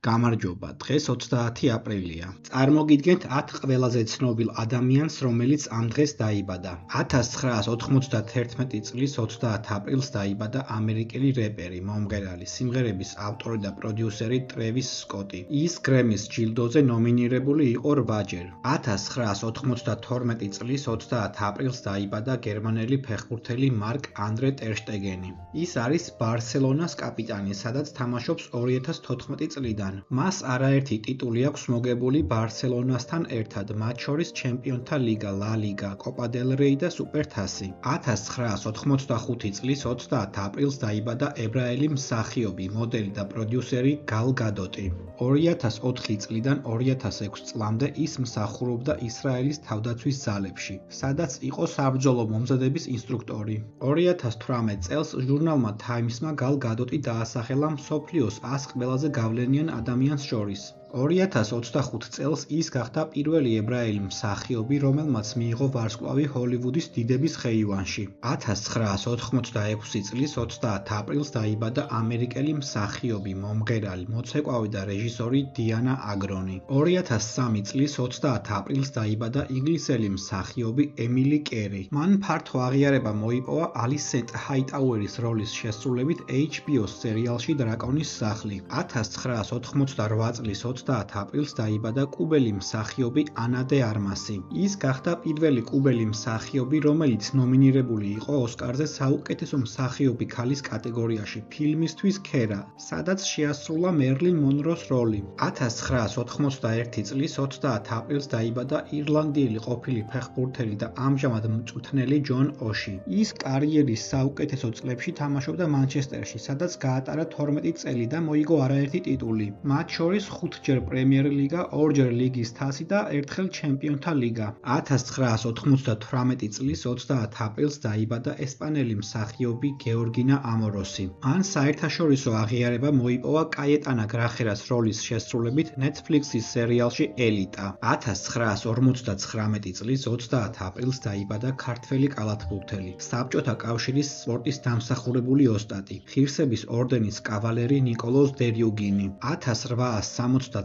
გამარჯობა, დღეს 30 აპრილია. წარმოგიდგენთ 10 ყველაზე ცნობილ ადამიანს, რომელიც ამ დღეს დაიბადა. 1991 წლის 30 აპრილს დაიბადა ამერიკელი რეპერი, მომღერალი, სიმღერების ავტორი და პროდიუსერი ტრევის სკოტი. ის გრემის ჯილდოზე ნომინირებული იყო 8-ჯერ. 1992 წლის 30 აპრილს დაიბადა გერმანელი ფეხბურთელი მარკ ანდრე ტერ შტეგენი. ის არის ბარსელონას კაპიტანი, სადაც თამაშობს 2014 წლიდან. მას არაერთი ტიტული აქვს მოგებული ბარსელონასთან ერთად, მათ შორის ჩემპიონთა ლიგა, ლა ლიგა, კოპა დელ რეი და სუპერთასი. 1985 წლის 30 აპრილს დაიბადა ებრაელი მსახიობი, მოდელი და პროდიუსერი გალ გადოტი. 2004 წლიდან 2006 წლამდე ის მსახურობდა ისრაელის თავდაცვის ძალებში, სადაც იყო საბრძოლო მომზადების ინსტრუქტორი. 2018 წელს ჟურნალმა Times-მა გალ გადოტი დაასახელა მსოფლიოს 100 ყველაზე გავლენიან ადამიანს შორის. 2025 წელს ის გახდა პირველი ებრაელი მსახიობი, რომელმაც მიიღო ვარსკვლავი ჰოლივუდის დიდების ხეივანში. 1986 წლის 30 აპრილს დაიბადა ამერიკელი მსახიობი, მომღერალი, მოცეკვავი და რეჟისორი დიანა აგრონი. 2003 წლის 30 აპრილს დაიბადა ინგლისელი მსახიობი ემილი კერი. მან ფართო აღიარება მოიპოვა ალისენტ ჰაიტაუერის როლის შესრულებით HBO-ს სერიალში დრაკონის სახლი. 1988 წლის 30 აპრილს დაიბადა კუბელი მსახიობი ანა დე არმასი. ის გახდა პირველი კუბელი მსახიობი, რომელიც ნომინირებული იყო ოსკარზე საუკეთესო მსახიობი ქალის კატეგორიაში ფილმისთვის ქერა, სადაც შეასრულა მერლინ მონროს როლი. 1991 წლის 30 აპრილს დაიბადა ირლანდიელი ყოფილი ფეხბურთელი და ამჟამად მწვრთნელი ჯონ ოში. ის კარიერის საუკეთესო წლებში თამაშობდა მანჩესტერში, სადაც გაატარა 12 წელი და მოიგო არაერთი ტიტული, მათ შორის 5-ჯერ პრემიერ ლიგა, 2-ჯერ ლიგის თასი და 1-ხელ ჩემპიონთა ლიგა. 1998 წლის 30 აპრილს დაიბადა ესპანელი მსახიობი გეორგინა ამოროსი. მან საერთაშორისო აღიარება მოიპოვა კაეტანა გრახერას როლის შესრულებით Netflix-ის სერიალში ელიტა. 1959 წლის 30 აპრილს დაიბადა ქართველი კალათბურთელი, საბჭოთა კავშირის სპორტის დამსახურებული ოსტატი, ღირსების ორდენის კავალერი ნიკოლოზ დერიუგინი. 1879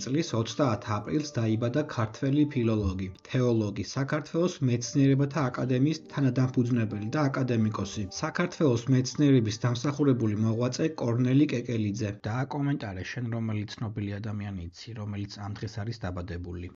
წლის 30 აპრილს დაიბადა ქართველი ფილოლოგი, თეოლოგი, საქართველოს მეცნიერებათა აკადემიის თანადამფუძნებელი და აკადემიკოსი, საქართველოს მეცნიერების დამსახურებული მოღვაწე კორნელი კეკელიძე. დააკომენტარე შენ რომელი ცნობილი ადამიანი იცი, რომელიც ამ დღეს არის დაბადებული.